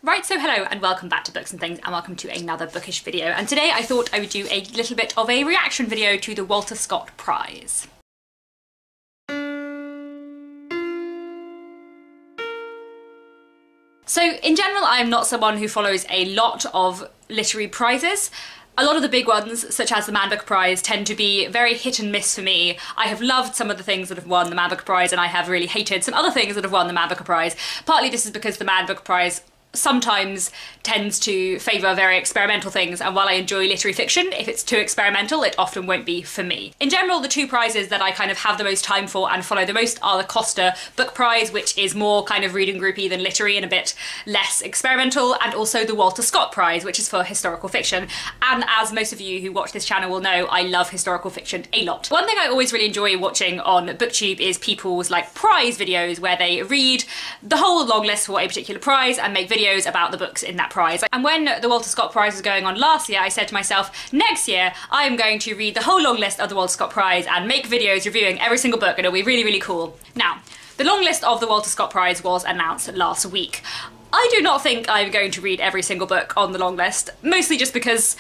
Right, so hello and welcome back to Books and Things and welcome to another bookish video. And today I thought I would do a little bit of a reaction video to the Walter Scott Prize. So in general, I'm not someone who follows a lot of literary prizes. A lot of the big ones, such as the Man Booker Prize, tend to be very hit and miss for me. I have loved some of the things that have won the Man Booker Prize and I have really hated some other things that have won the Man Booker Prize. Partly this is because the Man Booker Prize sometimes tends to favour very experimental things, and while I enjoy literary fiction, if it's too experimental it often won't be for me. In general, the two prizes that I kind of have the most time for and follow the most are the Costa Book Prize, which is more kind of reading groupy than literary and a bit less experimental, and also the Walter Scott Prize, which is for historical fiction. And as most of you who watch this channel will know, I love historical fiction a lot. One thing I always really enjoy watching on BookTube is people's like prize videos where they read the whole long list for a particular prize and make videos about the books in that prize. And when the Walter Scott Prize was going on last year, I said to myself, next year I am going to read the whole long list of the Walter Scott Prize and make videos reviewing every single book, and it'll be really, really cool. Now, the long list of the Walter Scott Prize was announced last week. I do not think I'm going to read every single book on the long list, mostly just because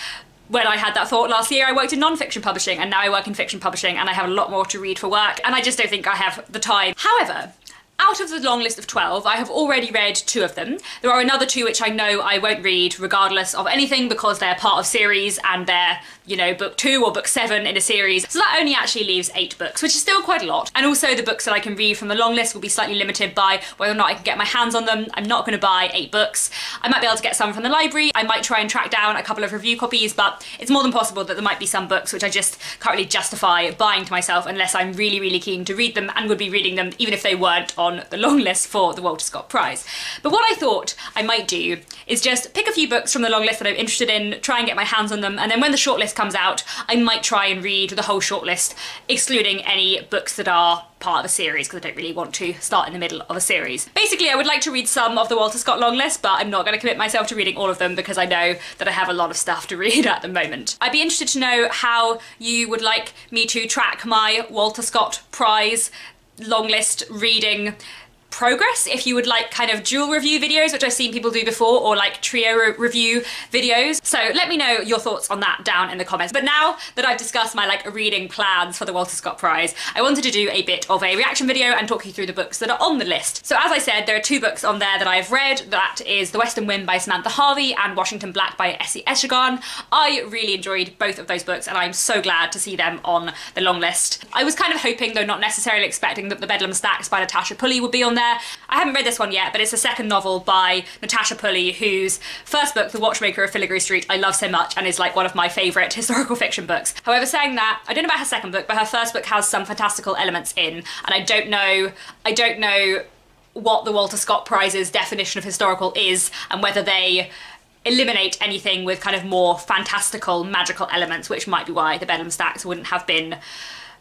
when I had that thought last year, I worked in non-fiction publishing, and now I work in fiction publishing and I have a lot more to read for work, and I just don't think I have the time. However, out of the long list of 12, I have already read 2 of them. There are another 2 which I know I won't read regardless of anything because they're part of series and they're, you know, book 2 or book 7 in a series. So that only actually leaves 8 books, which is still quite a lot. And also the books that I can read from the long list will be slightly limited by whether or not I can get my hands on them. I'm not going to buy 8 books. I might be able to get some from the library. I might try and track down a couple of review copies, but it's more than possible that there might be some books which I just can't really justify buying to myself unless I'm really, really keen to read them and would be reading them even if they weren't on the long list for the Walter Scott Prize. But what I thought I might do is just pick a few books from the long list that I'm interested in, try and get my hands on them, and then when the shortlist comes out, I might try and read the whole shortlist, excluding any books that are part of a series, because I don't really want to start in the middle of a series. Basically, I would like to read some of the Walter Scott long list, but I'm not going to commit myself to reading all of them because I know that I have a lot of stuff to read at the moment. I'd be interested to know how you would like me to track my Walter Scott Prize long list reading progress, if you would like kind of dual review videos, which I've seen people do before, or like trio review videos. So let me know your thoughts on that down in the comments. But now that I've discussed my like reading plans for the Walter Scott Prize, I wanted to do a bit of a reaction video and talk you through the books that are on the list. So as I said, there are 2 books on there that I've read. That is The Western Wind by Samantha Harvey and Washington Black by Essie Eschagan. I really enjoyed both of those books and I'm so glad to see them on the long list. I was kind of hoping, though not necessarily expecting, that The Bedlam Stacks by Natasha Pulley would be on there. I haven't read this one yet, but it's a second novel by Natasha Pulley, whose first book, The Watchmaker of Filigree Street, I love so much and is like one of my favourite historical fiction books. However, saying that, I don't know about her second book, but her first book has some fantastical elements in, and I don't know what the Walter Scott Prize's definition of historical is and whether they eliminate anything with kind of more fantastical, magical elements, which might be why The Bedlam Stacks wouldn't have been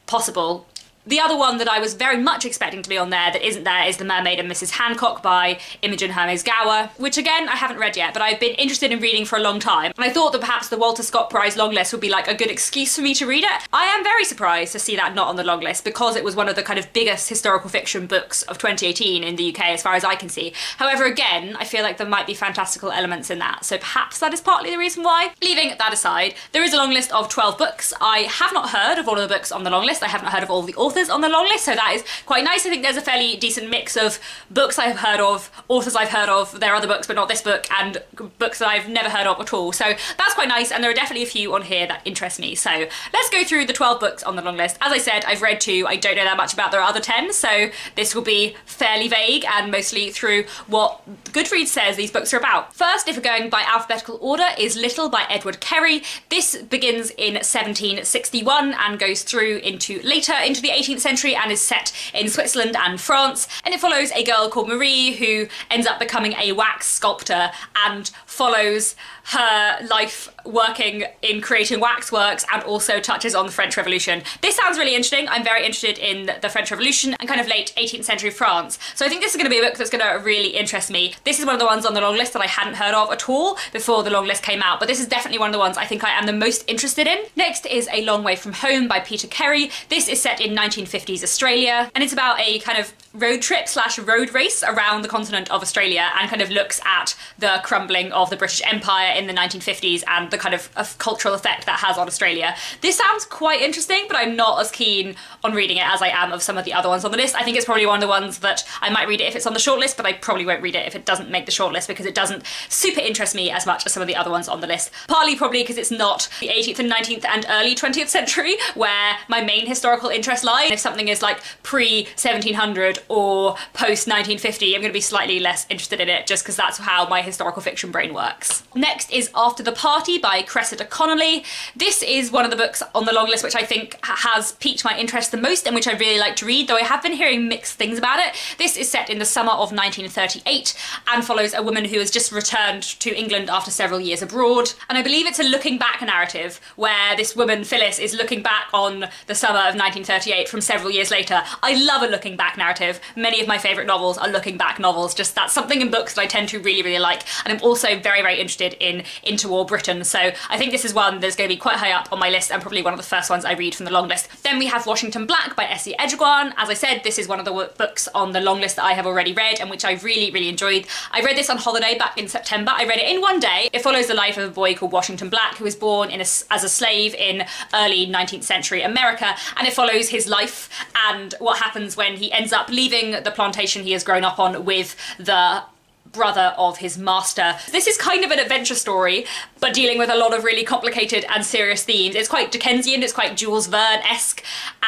possible. The other one that I was very much expecting to be on there that isn't there is The Mermaid and Mrs. Hancock by Imogen Gower, which again I haven't read yet, but I've been interested in reading for a long time, and I thought that perhaps the Walter Scott Prize long list would be like a good excuse for me to read it. I am very surprised to see that not on the long list because it was one of the kind of biggest historical fiction books of 2018 in the UK as far as I can see. However, again, I feel like there might be fantastical elements in that, so perhaps that is partly the reason why. Leaving that aside, there is a long list of 12 books. I have not heard of all of the books on the long list. I haven't heard of all the authors on the long list, so that is quite nice. I think there's a fairly decent mix of books I've heard of, authors I've heard of, their other books but not this book, and books that I've never heard of at all. So that's quite nice, and there are definitely a few on here that interest me. So let's go through the 12 books on the long list. As I said, I've read 2. I don't know that much about their other 10, so this will be fairly vague and mostly through what Goodreads says these books are about. First, if we're going by alphabetical order, is Little by Edward Carey. This begins in 1761 and goes through into later into the 18th century and is set in Switzerland and France, and it follows a girl called Marie who ends up becoming a wax sculptor and follows her life working in creating waxworks and also touches on the French Revolution. This sounds really interesting. I'm very interested in the French Revolution and kind of late 18th century France. So I think this is going to be a book that's going to really interest me. This is one of the ones on the long list that I hadn't heard of at all before the long list came out, but this is definitely one of the ones I think I am the most interested in. Next is A Long Way From Home by Peter Carey. This is set in 1950s Australia, and it's about a kind of road trip slash road race around the continent of Australia, and kind of looks at the crumbling of the British Empire in the 1950s and the kind of cultural effect that has on Australia. This sounds quite interesting, but I'm not as keen on reading it as I am of some of the other ones on the list. I think it's probably one of the ones that I might read it if it's on the shortlist, but I probably won't read it if it doesn't make the shortlist, because it doesn't super interest me as much as some of the other ones on the list. Partly probably because it's not the 18th and 19th and early 20th century where my main historical interest lies. If something is like pre-1700 or post-1950, I'm going to be slightly less interested in it, just because that's how my historical fiction brain works. Next is After the Party by Cressida Connelly. This is one of the books on the long list which I think has piqued my interest the most and which I really like to read, though I have been hearing mixed things about it. This is set in the summer of 1938 and follows a woman who has just returned to England after several years abroad. And I believe it's a looking back narrative where this woman, Phyllis, is looking back on the summer of 1938 from several years later. I love a looking back narrative. Many of my favourite novels are looking back novels. Just that's something in books that I tend to really, really like. And I'm also very, very interested in interwar Britain. So I think this is one that's going to be quite high up on my list and probably one of the first ones I read from the long list. Then we have Washington Black by S.E. Guan. As I said, this is one of the books on the long list that I have already read and which I really, really enjoyed. I read this on holiday back in September. I read it in one day. It follows the life of a boy called Washington Black who was born as a slave in early 19th century America, and it follows his life and what happens when he ends up leaving the plantation he has grown up on with the brother of his master. This is kind of an adventure story, but dealing with a lot of really complicated and serious themes. It's quite Dickensian, it's quite Jules Verne-esque,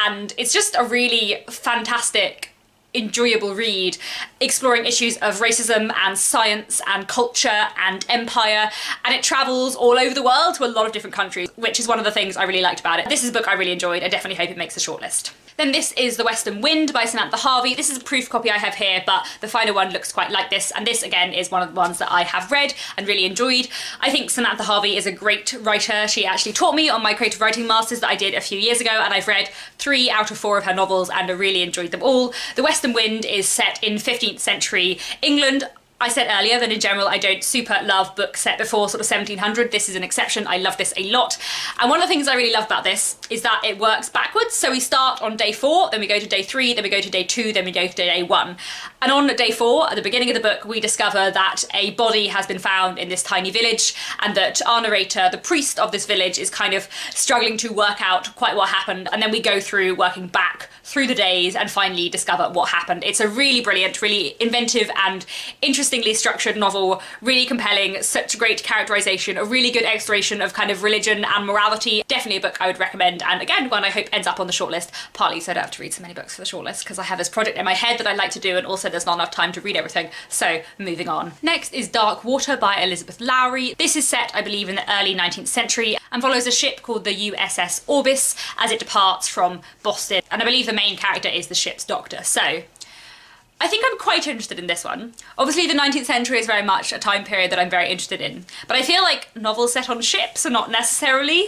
and it's just a really fantastic, enjoyable read, exploring issues of racism and science and culture and empire, and it travels all over the world to a lot of different countries, which is one of the things I really liked about it. This is a book I really enjoyed. I definitely hope it makes the shortlist. Then this is The Western Wind by Samantha Harvey. This is a proof copy I have here, but the final one looks quite like this, and this again is one of the ones that I have read and really enjoyed. I think Samantha Harvey is a great writer. She actually taught me on my creative writing masters that I did a few years ago, and I've read 3 out of 4 of her novels and I really enjoyed them all. The Western Wind is set in 15th century England. I said earlier that in general I don't super love books set before sort of 1700. This is an exception. I love this a lot. And one of the things I really love about this is that it works backwards. So we start on day 4, then we go to day 3, then we go to day 2, then we go to day 1. And on day 4, at the beginning of the book, we discover that a body has been found in this tiny village, and that our narrator, the priest of this village, is kind of struggling to work out quite what happened. And then we go through working back through the days and finally discover what happened. It's a really brilliant, really inventive and interestingly structured novel, really compelling, such great characterization, a really good exploration of kind of religion and morality. Definitely a book I would recommend, and again, one I hope ends up on the shortlist, partly so I don't have to read so many books for the shortlist, because I have this project in my head that I'd like to do, and also there's not enough time to read everything, so moving on. Next is Dark Water by Elizabeth Lowry. This is set, I believe, in the early 19th century and follows a ship called the USS Orbis as it departs from Boston, and I believe the main character is the ship's doctor. So I think I'm quite interested in this one. Obviously the 19th century is very much a time period that I'm very interested in, but I feel like novels set on ships are not necessarily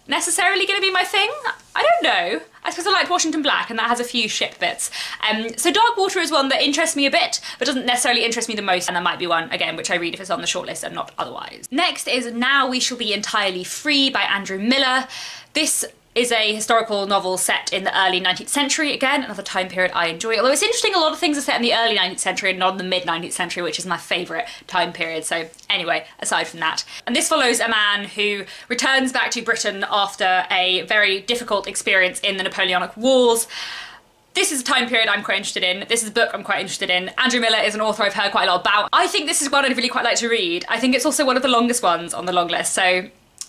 going to be my thing. I don't know. I suppose I liked Washington Black, and that has a few ship bits. So Dark Water is one that interests me a bit, but doesn't necessarily interest me the most, and that might be one, again, which I read if it's on the shortlist and not otherwise. Next is Now We Shall Be Entirely Free by Andrew Miller. This is a historical novel set in the early 19th century. Again, another time period I enjoy. Although it's interesting, a lot of things are set in the early 19th century and not in the mid 19th century, which is my favourite time period. So anyway, aside from that. And this follows a man who returns back to Britain after a very difficult experience in the Napoleonic Wars. This is a time period I'm quite interested in. This is a book I'm quite interested in. Andrew Miller is an author I've heard quite a lot about. I think this is one I'd really quite like to read. I think it's also one of the longest ones on the long list, so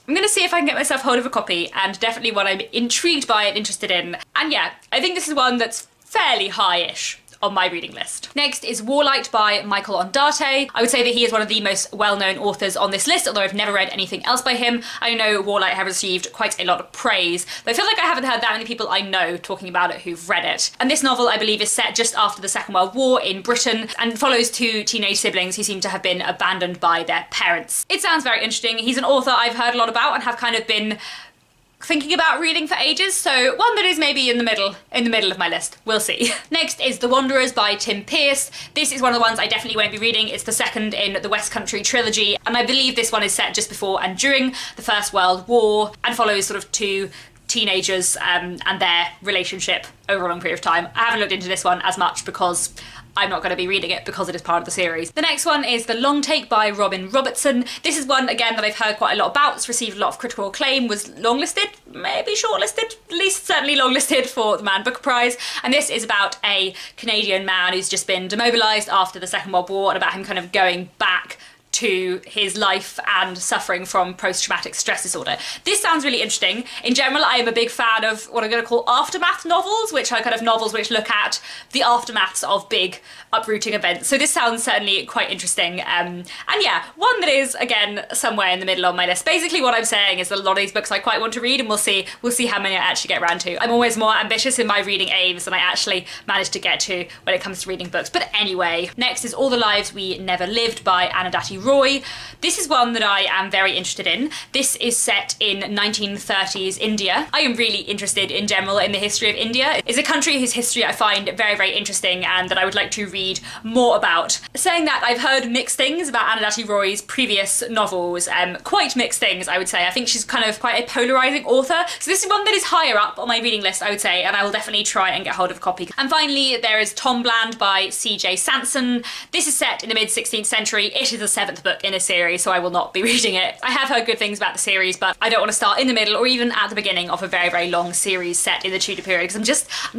I'm gonna see if I can get myself hold of a copy, and definitely one I'm intrigued by and interested in. And yeah, I think this is one that's fairly high-ish on my reading list. Next is Warlight by Michael Ondate. I would say that he is one of the most well-known authors on this list, although I've never read anything else by him. I know Warlight has received quite a lot of praise, but I feel like I haven't heard that many people I know talking about it who've read it. And this novel, I believe, is set just after the Second World War in Britain and follows 2 teenage siblings who seem to have been abandoned by their parents. It sounds very interesting. He's an author I've heard a lot about and have kind of been thinking about reading for ages, so one that is maybe in the middle of my list. We'll see. Next is The Wanderers by Tim Pearce. This is one of the ones I definitely won't be reading. It's the second in the West Country trilogy, and I believe this one is set just before and during the First World War and follows sort of two teenagers and their relationship over a long period of time. I haven't looked into this one as much because I'm not going to be reading it because it is part of the series. The next one is The Long Take by Robin Robertson. This is one, again, that I've heard quite a lot about. It's received a lot of critical acclaim, was longlisted, maybe shortlisted, at least certainly longlisted for the Man Booker Prize. And this is about a Canadian man who's just been demobilised after the Second World War, and about him kind of going back to his life and suffering from post-traumatic stress disorder. This sounds really interesting. In general, I am a big fan of what I'm going to call aftermath novels, which are kind of novels which look at the aftermaths of big uprooting events. So this sounds certainly quite interesting. And yeah, one that is, again, somewhere in the middle on my list. Basically what I'm saying is that a lot of these books I quite want to read, and we'll see how many I actually get around to. I'm always more ambitious in my reading aims than I actually manage to get to when it comes to reading books. But anyway, next is All the Lives We Never Lived by Arundhati Roy. This is one that I am very interested in. This is set in 1930s India. I am really interested in general in the history of India. It's a country whose history I find very, very interesting and that I would like to read more about. Saying that, I've heard mixed things about Arundhati Roy's previous novels, quite mixed things, I would say. I think she's kind of quite a polarising author, so this is one that is higher up on my reading list, I would say, and I will definitely try and get hold of a copy. And finally, there is Tom Bland by Cj Sampson. This is set in the mid-16th century. It is the 7th book in a series, so I will not be reading it. I have heard good things about the series, but I don't want to start in the middle or even at the beginning of a very, very long series set in the Tudor period, because I'm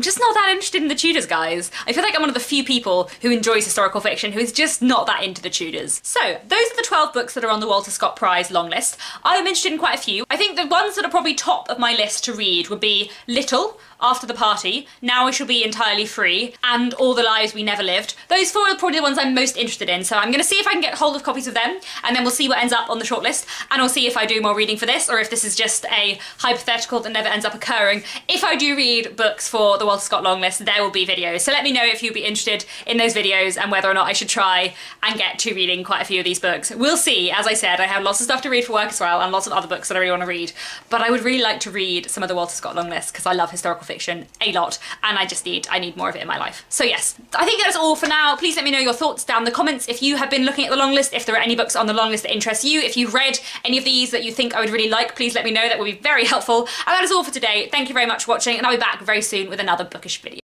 just not that interested in the Tudors, guys. I feel like I'm one of the few people who enjoys historical fiction who is just not that into the Tudors. So those are the 12 books that are on the Walter Scott Prize long list. I am interested in quite a few. I think the ones that are probably top of my list to read would be Little, After the Party, Now I Shall Be Entirely Free, and All the Lives We Never Lived. Those four are probably the ones I'm most interested in, so I'm going to see if I can get hold of copies of them, and then we'll see what ends up on the shortlist, and I'll see if I do more reading for this, or if this is just a hypothetical that never ends up occurring. If I do read books for the Walter Scott long list, there will be videos, so let me know if you'd be interested in those videos and whether or not I should try and get to reading quite a few of these books. We'll see. As I said, I have lots of stuff to read for work as well, and lots of other books that I really want to read, but I would really like to read some of the Walter Scott long list because I love historical fiction a lot, and I need more of it in my life. So yes, I think that's all for now. Please let me know your thoughts down in the comments if you have been looking at the long list, if there are any books on the long list that interest you, if you've read any of these that you think I would really like, please let me know. That would be very helpful. And that is all for today. Thank you very much for watching, and I'll be back very soon with another bookish video.